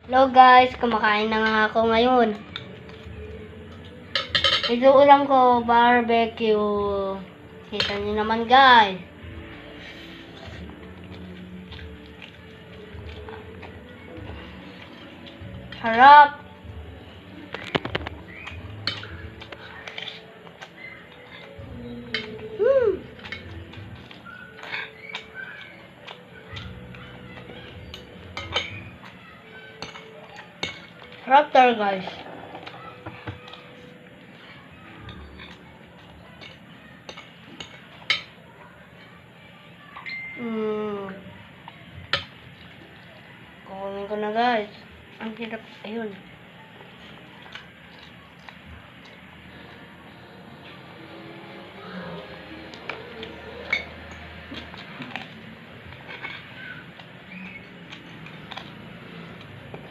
Hello guys, kumakain na nga ako ngayon. Ito ulam ko, barbecue. Kita niyo naman guys. Sarap. Sarap talaga guys. Kukunin ko na guys. Ang hirap. Ayun.